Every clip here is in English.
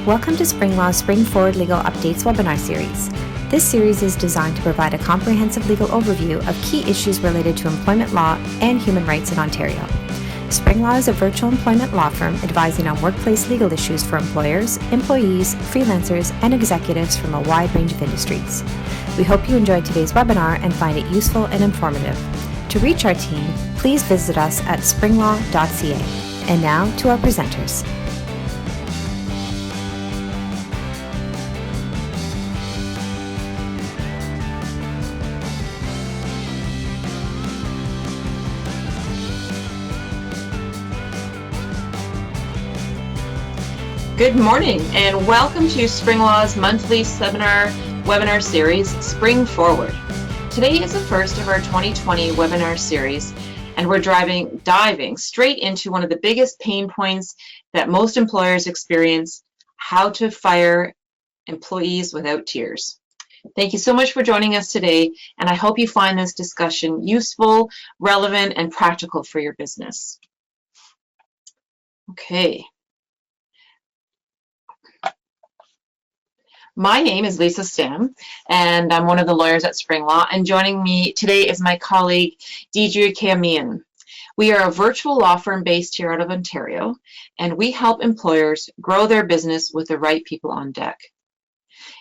Welcome to SpringLaw's Spring Forward Legal Updates webinar series. This series is designed to provide a comprehensive legal overview of key issues related to employment law and human rights in Ontario. SpringLaw is a virtual employment law firm advising on workplace legal issues for employers, employees, freelancers, and executives from a wide range of industries. We hope you enjoyed today's webinar and find it useful and informative. To reach our team, please visit us at springlaw.ca. And now to our presenters. Good morning and welcome to SpringLaw's monthly webinar series, Spring Forward. Today is the first of our 2020 webinar series, and we're diving straight into one of the biggest pain points that most employers experience: how to fire employees without tears. Thank you so much for joining us today, and I hope you find this discussion useful, relevant, and practical for your business. Okay. My name is Lisa Stam, and I'm one of the lawyers at SpringLaw, and joining me today is my colleague, Deidre Khayamian. We are a virtual law firm based here out of Ontario, and we help employers grow their business with the right people on deck.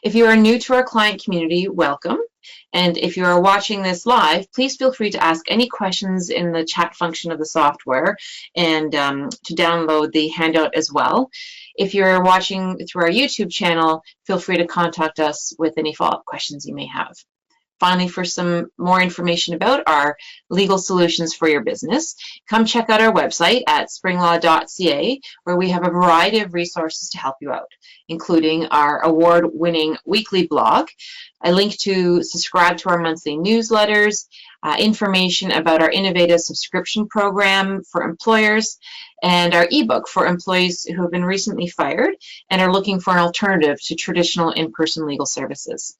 If you are new to our client community, welcome. And if you are watching this live, please feel free to ask any questions in the chat function of the software and to download the handout as well. If you're watching through our YouTube channel, feel free to contact us with any follow-up questions you may have. Finally, for some more information about our legal solutions for your business, come check out our website at springlaw.ca, where we have a variety of resources to help you out, including our award-winning weekly blog, a link to subscribe to our monthly newsletters, information about our innovative subscription program for employers, and our ebook for employees who have been recently fired and are looking for an alternative to traditional in-person legal services.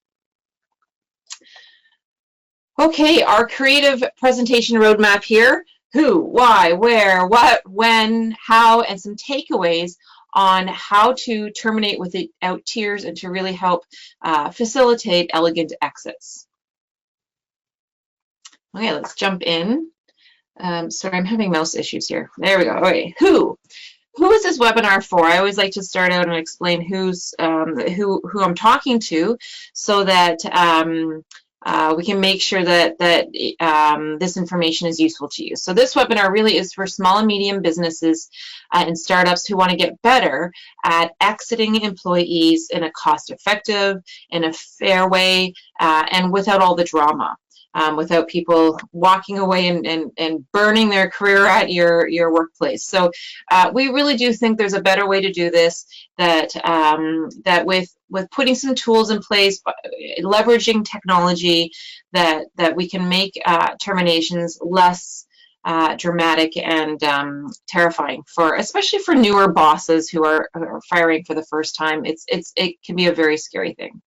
Okay, our creative presentation roadmap here: who, why, where, what, when, how, and some takeaways on how to terminate without tears and to really help facilitate elegant exits. Okay, let's jump in. Sorry, I'm having mouse issues here. There we go. Okay, who is this webinar for? I always like to start out and explain who I'm talking to, so that we can make sure that this information is useful to you. So this webinar really is for small and medium businesses and startups who want to get better at exiting employees in a cost-effective, in a fair way, and without all the drama. Without people walking away and burning their career at your workplace. So we really do think there's a better way to do this, that with putting some tools in place, leveraging technology, that we can make terminations less dramatic and terrifying, especially for newer bosses who are firing for the first time. It can be a very scary thing.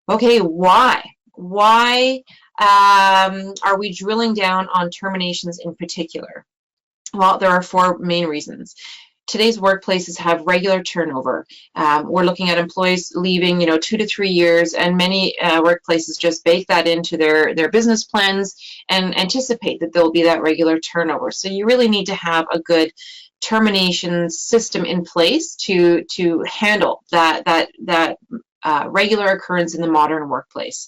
Okay, why? Why are we drilling down on terminations in particular? Well, there are four main reasons. Today's workplaces have regular turnover. We're looking at employees leaving, 2 to 3 years, and many workplaces just bake that into their business plans and anticipate that there will be that regular turnover. So you really need to have a good termination system in place to handle that regular occurrence in the modern workplace.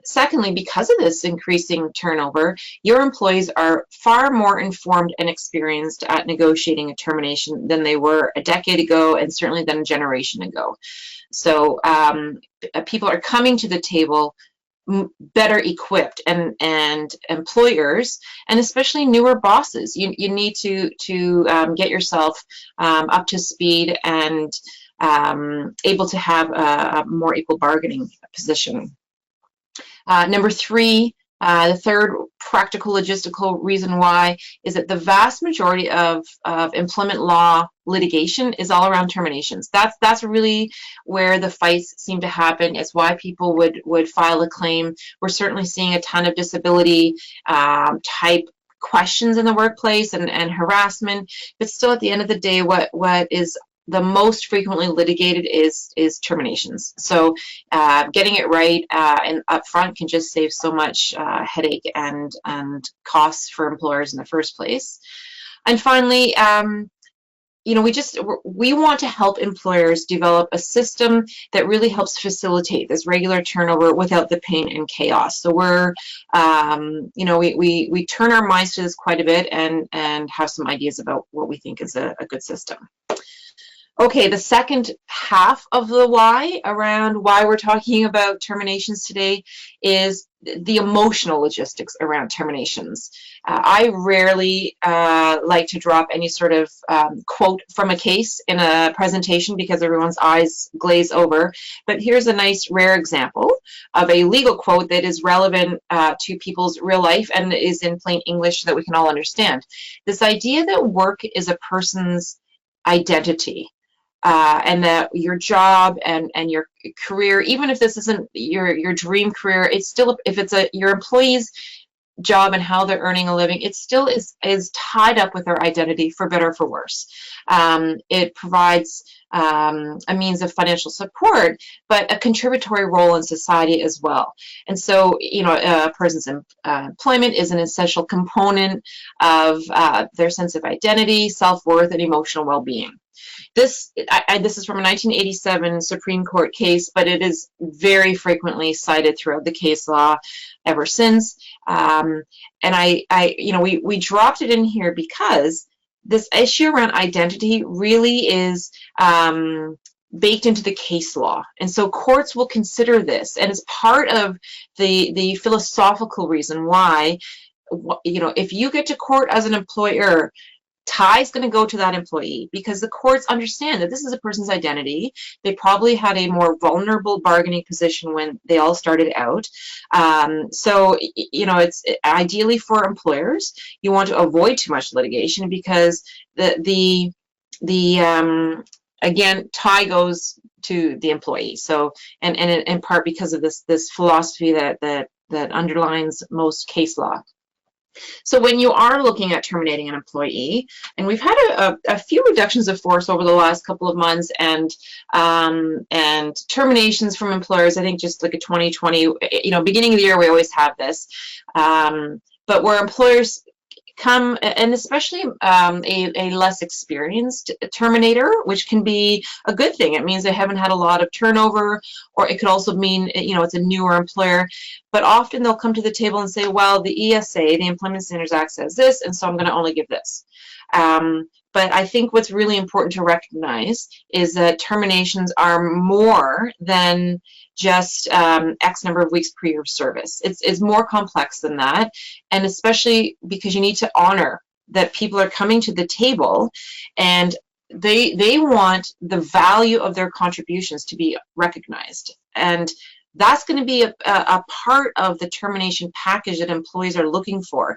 Secondly, because of this increasing turnover, your employees are far more informed and experienced at negotiating a termination than they were a decade ago, and certainly than a generation ago. So people are coming to the table better equipped, and employers, and especially newer bosses, you need to get yourself up to speed and able to have a more equal bargaining position. Number three, the third practical logistical reason why is that the vast majority of employment law litigation is all around terminations. That's really where the fights seem to happen. It's why people would file a claim. We're certainly seeing a ton of disability type questions in the workplace and harassment, but still at the end of the day, what is the most frequently litigated is terminations. So getting it right and upfront can just save so much headache and costs for employers in the first place. And finally, you know, we want to help employers develop a system that really helps facilitate this regular turnover without the pain and chaos. So we're, you know, we turn our minds to this quite a bit and have some ideas about what we think is a good system. Okay, the second half of the why around why we're talking about terminations today is the emotional logistics around terminations. I rarely like to drop any sort of quote from a case in a presentation because everyone's eyes glaze over. But here's a nice rare example of a legal quote that is relevant to people's real life and is in plain English so that we can all understand. This idea that work is a person's identity. And that your job and your career, even if this isn't your dream career, it's still, if it's your employee's job and how they're earning a living, it still is tied up with their identity, for better or for worse. It provides a means of financial support, but a contributory role in society as well. And so, you know, a person's employment is an essential component of their sense of identity, self-worth, and emotional well-being. This is from a 1987 Supreme Court case, but it is very frequently cited throughout the case law ever since. And you know, we dropped it in here because this issue around identity really is baked into the case law. And so courts will consider this, and it's part of the philosophical reason why, you know, if you get to court as an employer, tie is going to go to that employee, because the courts understand that this is a person's identity. They probably had a more vulnerable bargaining position when they all started out. So, you know, it's ideally for employers, you want to avoid too much litigation, because the again, tie goes to the employee. So, and in part because of this philosophy that underlines most case law. So when you are looking at terminating an employee, and we've had a few reductions of force over the last couple of months, and terminations from employers, I think just like a 2020, you know, beginning of the year, we always have this, but where employers come, and especially a less experienced terminator, which can be a good thing. It means they haven't had a lot of turnover, or it could also mean, you know, it's a newer employer. But often they'll come to the table and say, well, the ESA, the Employment Standards Act, says this, and so I'm going to only give this. But I think what's really important to recognize is that terminations are more than just X number of weeks per year of service. It's more complex than that, and especially because you need to honor that people are coming to the table and they want the value of their contributions to be recognized. And that's going to be a part of the termination package that employees are looking for.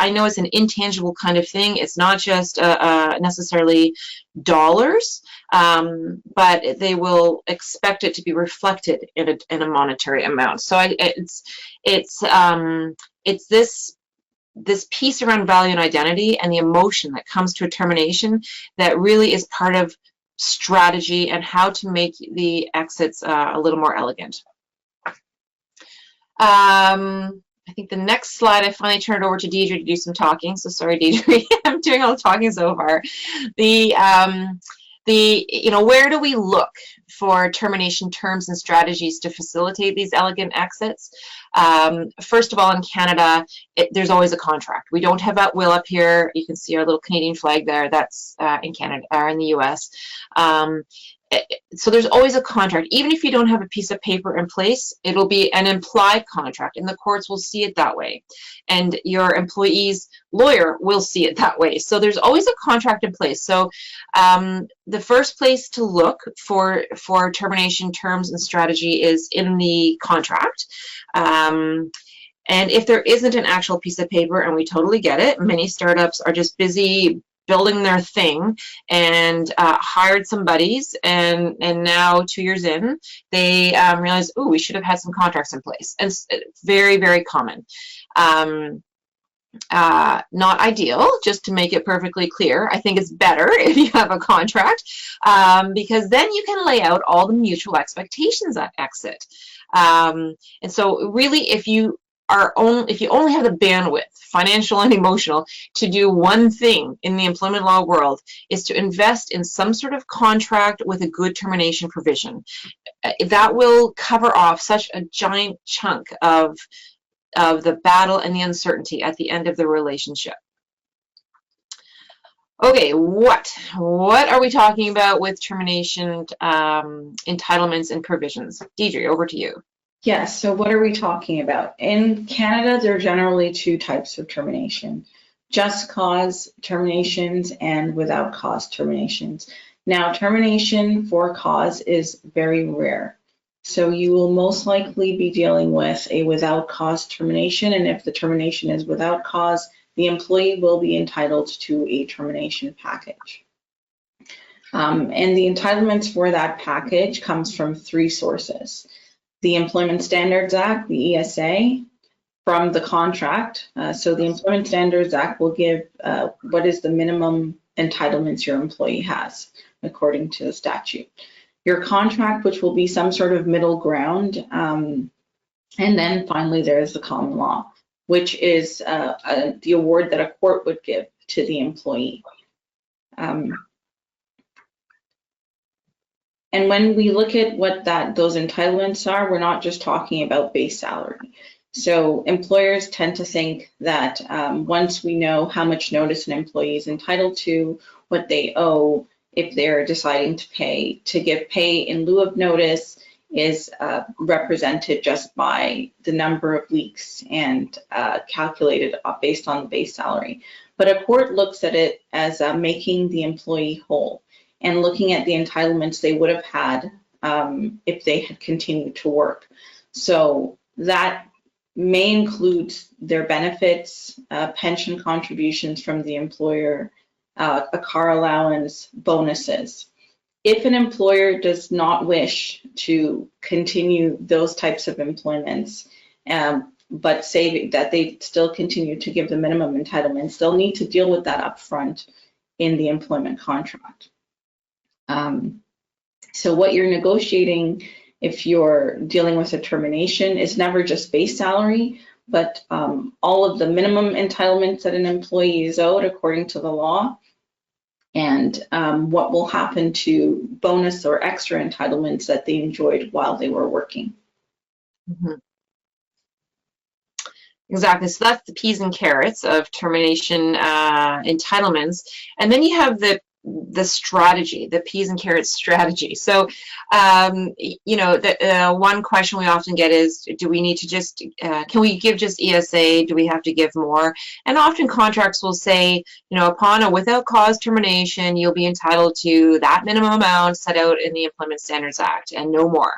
I know it's an intangible kind of thing. It's not just necessarily dollars, but they will expect it to be reflected in a monetary amount. So it's this piece around value and identity and the emotion that comes to a termination that really is part of strategy and how to make the exits a little more elegant. I think the next slide, I finally turned it over to Deidre to do some talking. So sorry, Deidre, I'm doing all the talking so far. You know, where do we look for termination terms and strategies to facilitate these elegant exits? First of all, in Canada, there's always a contract. We don't have at will up here. You can see our little Canadian flag there. That's in Canada or in the US. So there's always a contract. Even if you don't have a piece of paper in place, it'll be an implied contract, and the courts will see it that way. And your employee's lawyer will see it that way. So there's always a contract in place. So the first place to look for termination terms and strategy is in the contract. And if there isn't an actual piece of paper, and we totally get it, many startups are just busy building their thing and hired some buddies, and now 2 years in, they realize, oh, we should have had some contracts in place. And it's very, very common. Not ideal, just to make it perfectly clear. I think it's better if you have a contract, because then you can lay out all the mutual expectations at exit. And so really, if you only have the bandwidth, financial and emotional, to do one thing in the employment law world, is to invest in some sort of contract with a good termination provision. That will cover off such a giant chunk of the battle and the uncertainty at the end of the relationship. Okay, what are we talking about with termination entitlements and provisions? Deidre, over to you. Yes, so what are we talking about? In Canada, there are generally two types of termination: just cause terminations and without cause terminations. Now, termination for cause is very rare. So you will most likely be dealing with a without cause termination, and if the termination is without cause, the employee will be entitled to a termination package. And the entitlements for that package comes from three sources: the Employment Standards Act, the ESA, from the contract. So the Employment Standards Act will give what is the minimum entitlements your employee has according to the statute. Your contract, which will be some sort of middle ground. And then finally, there is the common law, which is the award that a court would give to the employee. And when we look at what those entitlements are, we're not just talking about base salary. So employers tend to think that once we know how much notice an employee is entitled to, what they owe, if they're deciding to give pay in lieu of notice, is represented just by the number of weeks and calculated based on the base salary. But a court looks at it as making the employee whole and looking at the entitlements they would have had if they had continued to work. So that may include their benefits, pension contributions from the employer, a car allowance, bonuses. If an employer does not wish to continue those types of employments, but say that they still continue to give the minimum entitlements, they'll need to deal with that upfront in the employment contract. So what you're negotiating if you're dealing with a termination is never just base salary, but all of the minimum entitlements that an employee is owed according to the law, and what will happen to bonus or extra entitlements that they enjoyed while they were working. Mm-hmm. Exactly. So that's the peas and carrots of termination entitlements. And then you have the strategy, the peas and carrots strategy. So, you know, the one question we often get is, do we need to just, can we give just ESA? Do we have to give more? And often contracts will say, you know, upon a without cause termination, you'll be entitled to that minimum amount set out in the Employment Standards Act and no more.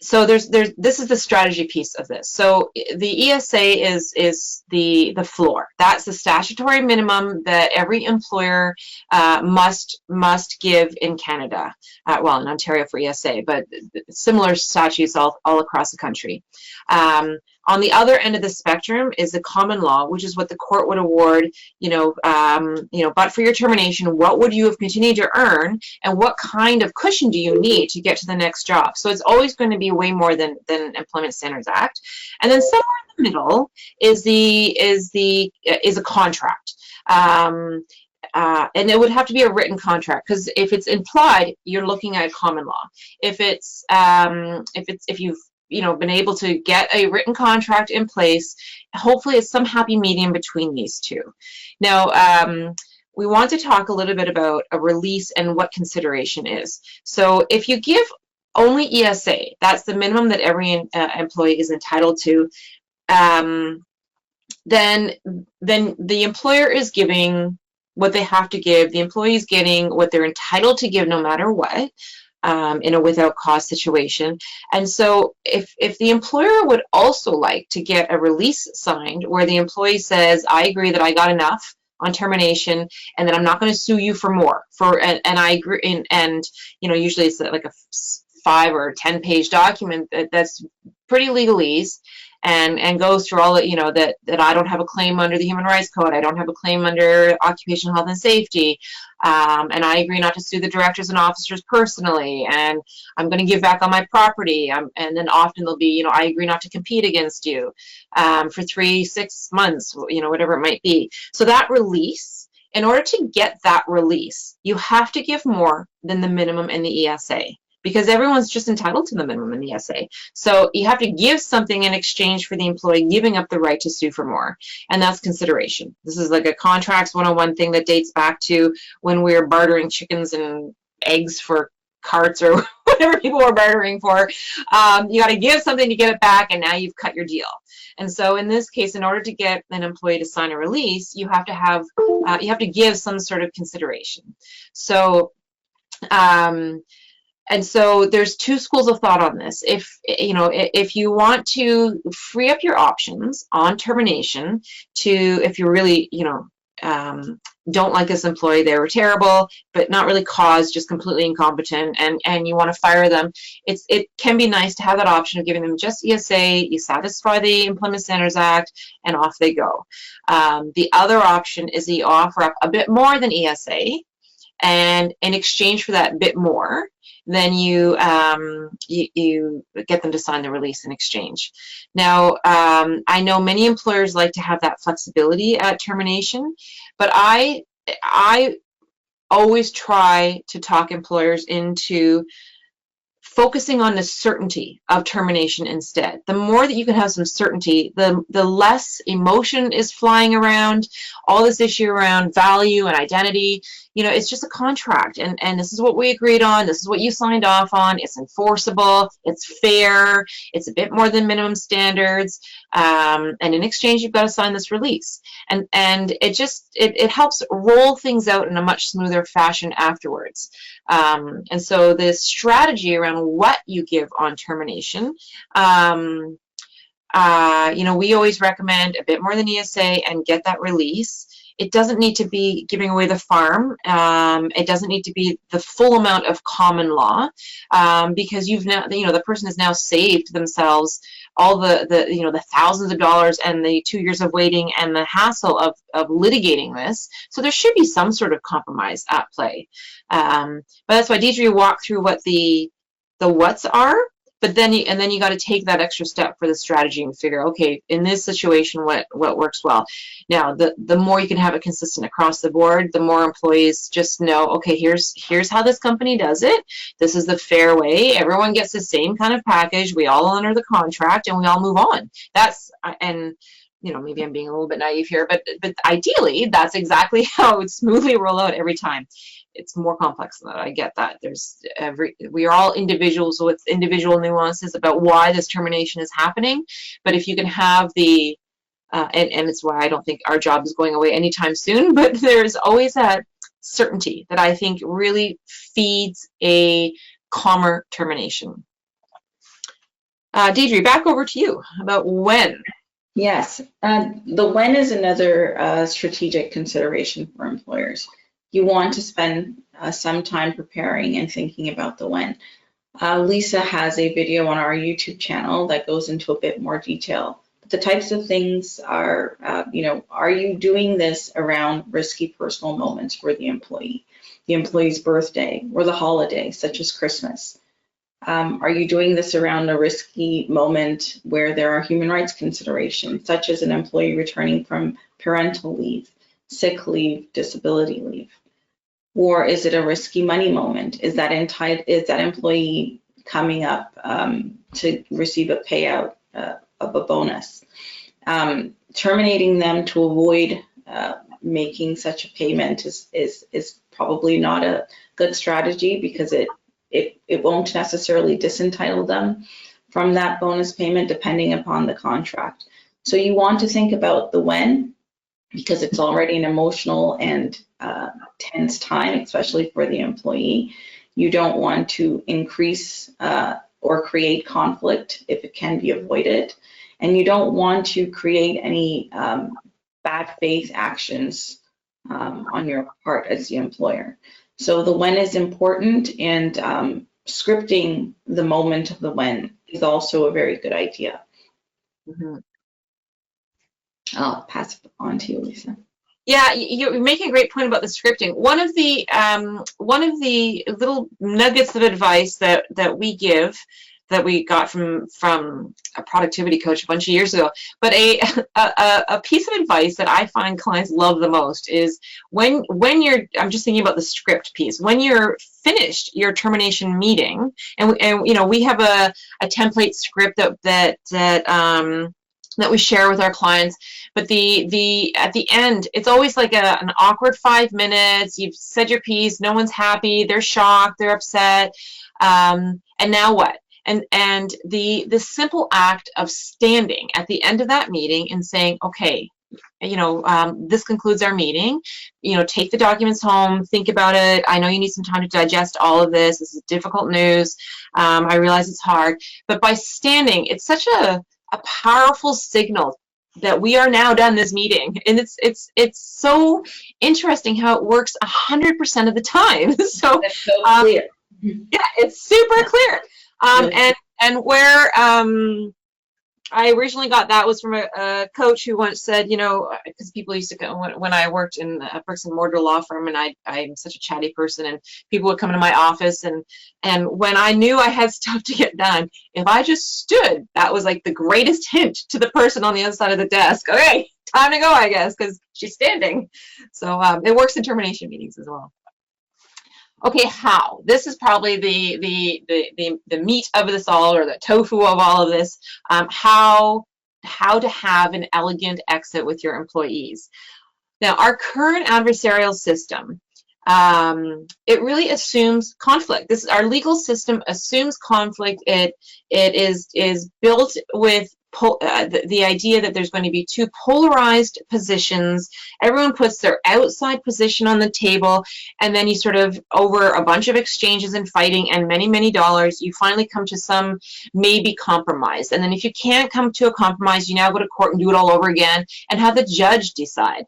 So this is the strategy piece of this. So the ESA is the floor. That's the statutory minimum that every employer must give in Canada. Well, in Ontario for ESA, but similar statutes all across the country. On the other end of the spectrum is the common law, which is what the court would award. But for your termination, what would you have continued to earn, and what kind of cushion do you need to get to the next job? So it's always going to be way more than Employment Standards Act. And then somewhere in the middle is a contract. And it would have to be a written contract, because if it's implied, you're looking at common law. If you've been able to get a written contract in place, hopefully it's some happy medium between these two. Now, we want to talk a little bit about a release and what consideration is. So if you give only ESA, that's the minimum that every employee is entitled to, then the employer is giving what they have to give. The employee is getting what they're entitled to give no matter what. In a without cause situation. And so if the employer would also like to get a release signed where the employee says, I agree that I got enough on termination and that I'm not going to sue you for more, and I agree, and usually it's like a 5 or 10 page document that's pretty legalese, and goes through all that, that I don't have a claim under the Human Rights Code, I don't have a claim under occupational health and safety, and I agree not to sue the directors and officers personally, and I'm going to give back on my property, and then often there'll be, I agree not to compete against you for 6 months, whatever it might be. So that release, in order to get that release, you have to give more than the minimum in the ESA, because everyone's just entitled to the minimum in the ESA. So you have to give something in exchange for the employee giving up the right to sue for more, and that's consideration. This is like a contracts 101 thing that dates back to when we were bartering chickens and eggs for carts or whatever people were bartering for. You got to give something to get it back, and now you've cut your deal. And so in this case, in order to get an employee to sign a release, you have to give some sort of consideration. So and so there's two schools of thought on this. If you want to free up your options on termination if you really, don't like this employee, they were terrible, but not really caused, just completely incompetent, and you want to fire them, it can be nice to have that option of giving them just ESA, you satisfy the Employment Standards Act, and off they go. The other option is that you offer up a bit more than ESA, and in exchange for that bit more, then you get them to sign the release in exchange. Now, I know many employers like to have that flexibility at termination, but I always try to talk employers into focusing on the certainty of termination instead. The more that you can have some certainty, the less emotion is flying around, all this issue around value and identity. It's just a contract, and this is what we agreed on, this is what you signed off on, it's enforceable, it's fair, it's a bit more than minimum standards, and in exchange you've got to sign this release. And it helps roll things out in a much smoother fashion afterwards. And so the strategy around what you give on termination, we always recommend a bit more than ESA and get that release. It doesn't need to be giving away the farm. It doesn't need to be the full amount of common law, because you've now, the person has now saved themselves all the thousands of dollars and the 2 years of waiting and the hassle of litigating this. So there should be some sort of compromise at play. But that's why Deidre walked through what the what's are. But then you got to take that extra step for the strategy and figure, okay, in this situation, what works well. Now, the more you can have it consistent across the board, the more employees just know, okay, here's how this company does it. This is the fair way. Everyone gets the same kind of package. We all honor the contract, and we all move on. Maybe I'm being a little bit naive here, but ideally, that's exactly how it would smoothly roll out every time. It's more complex than that. I get that. We are all individuals with individual nuances about why this termination is happening. But if you can have and it's why I don't think our job is going away anytime soon, but there's always that certainty that I think really feeds a calmer termination. Deidre, back over to you about when. Yes, the when is another strategic consideration for employers. You want to spend some time preparing and thinking about the when. Lisa has a video on our YouTube channel that goes into a bit more detail. But the types of things are, are you doing this around risky personal moments for the employee's birthday, or the holiday, such as Christmas? Are you doing this around a risky moment where there are human rights considerations, such as an employee returning from parental leave, sick leave, disability leave? Or is it a risky money moment? Is that employee coming up to receive a payout of a bonus? Terminating them to avoid making such a payment is probably not a good strategy, because it won't necessarily disentitle them from that bonus payment depending upon the contract. So you want to think about the when, because it's already an emotional and tense time, especially for the employee. You don't want to increase or create conflict if it can be avoided. And you don't want to create any bad faith actions on your part as the employer. So the when is important, and scripting the moment of the when is also a very good idea. Mhm. I'll pass it on to you, Lisa. Yeah, you're making a great point about the scripting. One of the little nuggets of advice that we give, that we got from a productivity coach a bunch of years ago, but a piece of advice that I find clients love the most is when you're, I'm just thinking about the script piece, when you're finished your termination meeting, and you know, we have a template script that we share with our clients, but the at the end, it's always like an awkward 5 minutes. You've said your piece, no one's happy, they're shocked, they're upset, and now what? And the simple act of standing at the end of that meeting and saying, okay, you know, this concludes our meeting. You know, take the documents home, think about it. I know you need some time to digest all of this. This is difficult news. I realize it's hard, but by standing, it's such a powerful signal that we are now done this meeting. And it's so interesting how it works 100% of the time. So That's so clear. yeah, it's super clear. And where I originally got that was from a coach who once said, you know, because people used to go, when I worked in a bricks and mortar law firm, and I'm such a chatty person, and people would come into my office, and when I knew I had stuff to get done, if I just stood, that was like the greatest hint to the person on the other side of the desk. Okay, time to go, I guess, because she's standing. So it works in termination meetings as well. Okay, how? This is probably the meat of this all, or the tofu of all of this. How to have an elegant exit with your employees. Now, our current adversarial system, it really assumes conflict. This, our legal system assumes conflict. It is built with the idea that there's going to be two polarized positions. Everyone puts their outside position on the table, and then you sort of, over a bunch of exchanges and fighting and many, many dollars, you finally come to some maybe compromise. And then if you can't come to a compromise, you now go to court and do it all over again and have the judge decide.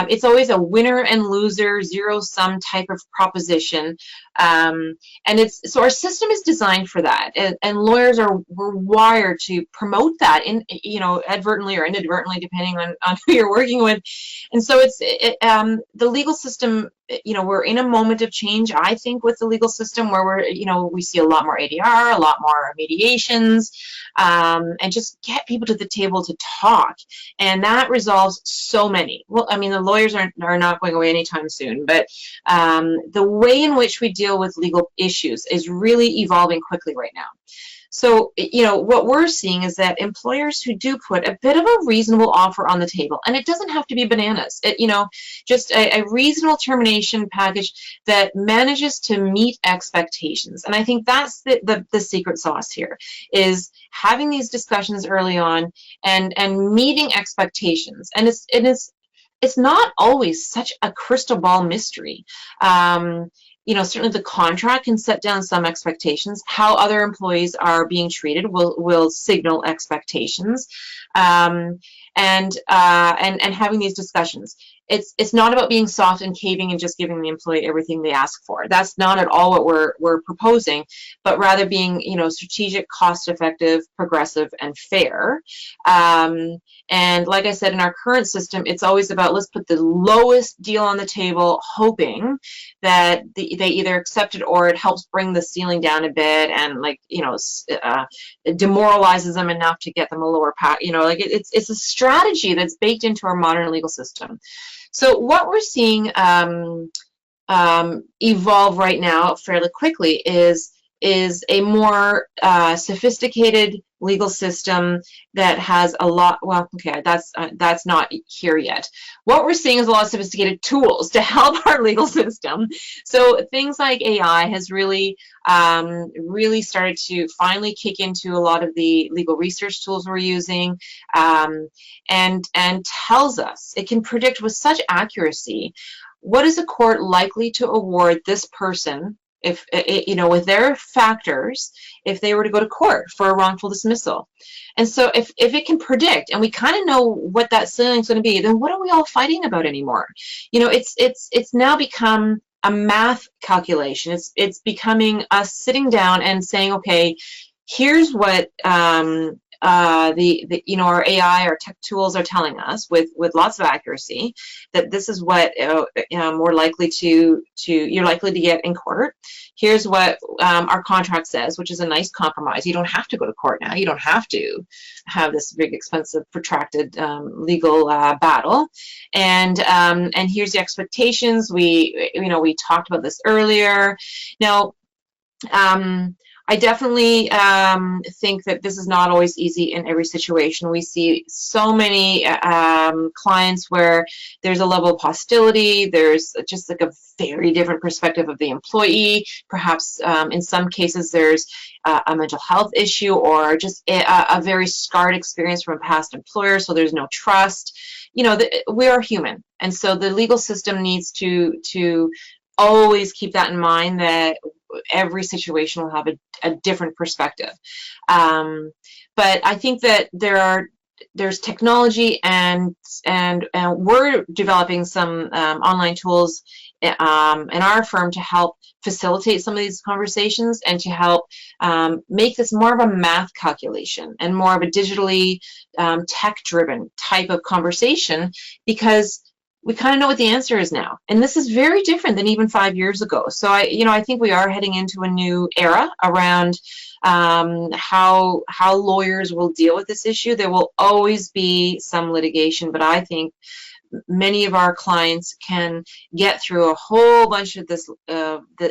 It's always a winner and loser, zero-sum type of proposition. And it's, so our system is designed for that, and lawyers were wired to promote that, in, you know, advertently or inadvertently, depending on who you're working with. And so it's the legal system, you know, we're in a moment of change, I think, with the legal system, where we're, you know, we see a lot more ADR, a lot more mediations, and just get people to the table to talk, and that resolves so many. Well, I mean, the lawyers are not going away anytime soon, but the way in which we deal with legal issues is really evolving quickly right now. So, you know, what we're seeing is that employers who do put a bit of a reasonable offer on the table, and it doesn't have to be bananas, you know, just a reasonable termination package that manages to meet expectations. And I think that's the secret sauce here, is having these discussions early on and meeting expectations. And it's not always such a crystal ball mystery. You know, certainly the contract can set down some expectations. How other employees are being treated will signal expectations, and having these discussions. It's not about being soft and caving and just giving the employee everything they ask for. That's not at all what we're proposing, but rather being, you know, strategic, cost-effective, progressive, and fair. And like I said, in our current system, it's always about, let's put the lowest deal on the table, hoping that they either accept it or it helps bring the ceiling down a bit, and, like, you know, it demoralizes them enough to get them a lower you know, like it's a strategy that's baked into our modern legal system. So what we're seeing evolve right now fairly quickly is a more sophisticated legal system that has a lot, well, okay, that's not here yet. What we're seeing is a lot of sophisticated tools to help our legal system. So things like AI has really started to finally kick into a lot of the legal research tools we're using, and tells us, it can predict with such accuracy what is a court likely to award this person, if, you know, with their factors, if they were to go to court for a wrongful dismissal. And so if it can predict, and we kind of know what that ceiling is going to be, then what are we all fighting about anymore? You know, it's now become a math calculation. It's becoming us sitting down and saying, okay, here's what you know, our AI, our tech tools are telling us with lots of accuracy that this is what we're likely you're likely to get in court. Here's what our contract says, which is a nice compromise. You don't have to go to court now. You don't have to have this big, expensive, protracted legal battle. And here's the expectations. We talked about this earlier. Now, I definitely think that this is not always easy in every situation. We see so many clients where there's a level of hostility. There's just like a very different perspective of the employee. Perhaps in some cases there's a mental health issue or just a very scarred experience from a past employer, so there's no trust. You know, we are human, and so the legal system needs to always keep that in mind, that every situation will have a different perspective. But I think that there's technology and we're developing some online tools in our firm to help facilitate some of these conversations and to help make this more of a math calculation and more of a digitally tech-driven type of conversation, because we kind of know what the answer is now. And this is very different than even 5 years ago. So I think we are heading into a new era around how lawyers will deal with this issue. There will always be some litigation, but I think many of our clients can get through a whole bunch of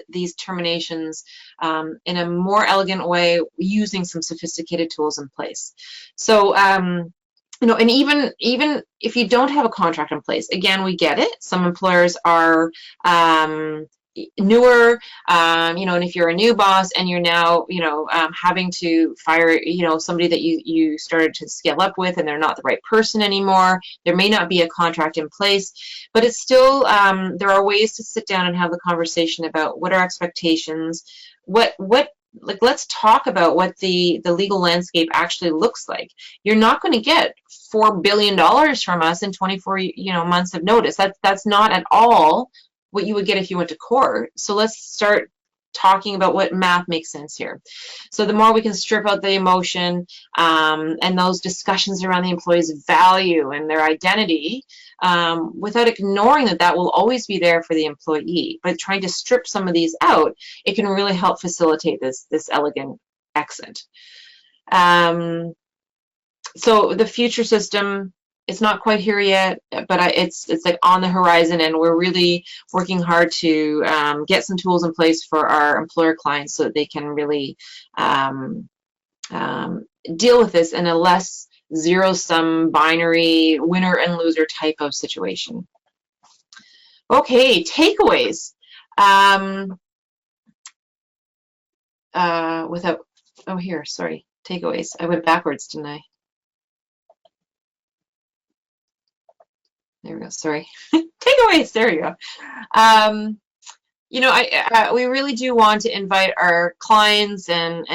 these terminations in a more elegant way using some sophisticated tools in place. So, you know, and even if you don't have a contract in place, again, we get it. Some employers are newer, you know, and if you're a new boss and you're now, you know, having to fire, you know, somebody that you started to scale up with and they're not the right person anymore, there may not be a contract in place, but it's still, there are ways to sit down and have the conversation about what are expectations, like, let's talk about what the legal landscape actually looks like. You're not going to get $4 billion from us in 24, you know, months of notice. That's not at all what you would get if you went to court. So let's start talking about what math makes sense here. So the more we can strip out the emotion and those discussions around the employee's value and their identity, without ignoring that will always be there for the employee, but trying to strip some of these out, it can really help facilitate this elegant exit. So the future system, it's not quite here yet, but it's like on the horizon, and we're really working hard to get some tools in place for our employer clients so that they can really deal with this in a less zero-sum binary winner and loser type of situation. Okay, takeaways. Takeaways. I went backwards, didn't I? There we go, sorry. Takeaways, there you go. You know, we really do want to invite our clients and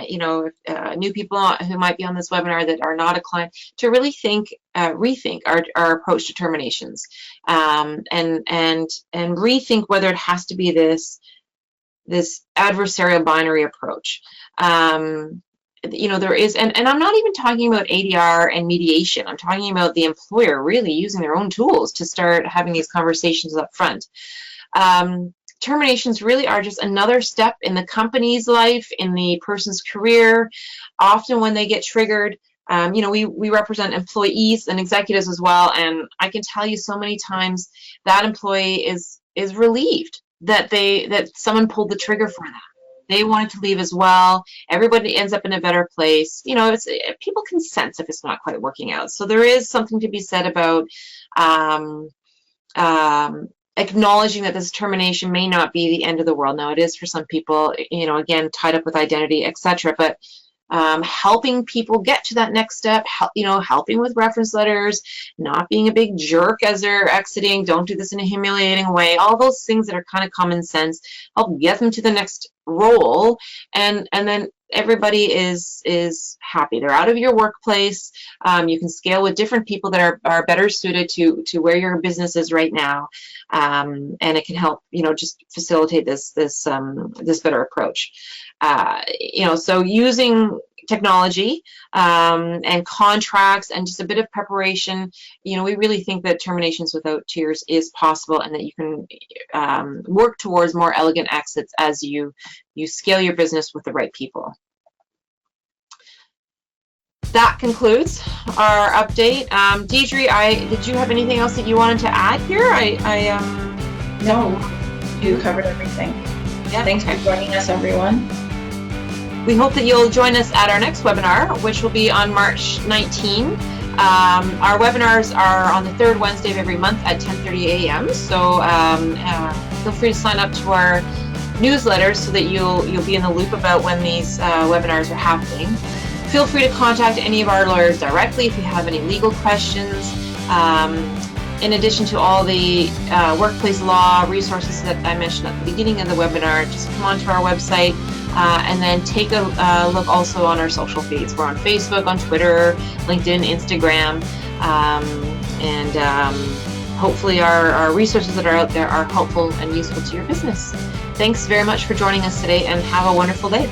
you know, new people who might be on this webinar that are not a client to really rethink our approach to terminations, and rethink whether it has to be this adversarial binary approach. You know, there is, and I'm not even talking about ADR and mediation. I'm talking about the employer really using their own tools to start having these conversations up front. Terminations really are just another step in the company's life, in the person's career. Often when they get triggered, you know, we represent employees and executives as well, and I can tell you so many times that employee is relieved that someone pulled the trigger for them. They wanted to leave as well. Everybody ends up in a better place. You know, people can sense if it's not quite working out. So there is something to be said about acknowledging that this termination may not be the end of the world. Now, it is for some people, you know, again, tied up with identity, etc. But helping people get to that next step, you know, helping with reference letters, not being a big jerk as they're exiting, don't do this in a humiliating way, all those things that are kind of common sense, help get them to the next role, and then everybody is happy. They're out of your workplace. You can scale with different people that are better suited to where your business is right now, and it can help, you know, just facilitate this better approach. You know, so using technology and contracts and just a bit of preparation, we really think that terminations without tears is possible, and that you can work towards more elegant exits as you scale your business with the right people. That concludes our update. Deidre, did you have anything else that you wanted to add here? No, you covered everything. Yeah, Thanks for joining us, everyone. We hope that you'll join us at our next webinar, which will be on March 19. Our webinars are on the third Wednesday of every month at 10:30 a.m. So feel free to sign up to our newsletter so that you'll be in the loop about when these webinars are happening. Feel free to contact any of our lawyers directly if you have any legal questions. In addition to all the workplace law resources that I mentioned at the beginning of the webinar, just come onto our website and then take a look also on our social feeds. We're on Facebook, on Twitter, LinkedIn, Instagram, and hopefully our resources that are out there are helpful and useful to your business. Thanks very much for joining us today, and have a wonderful day.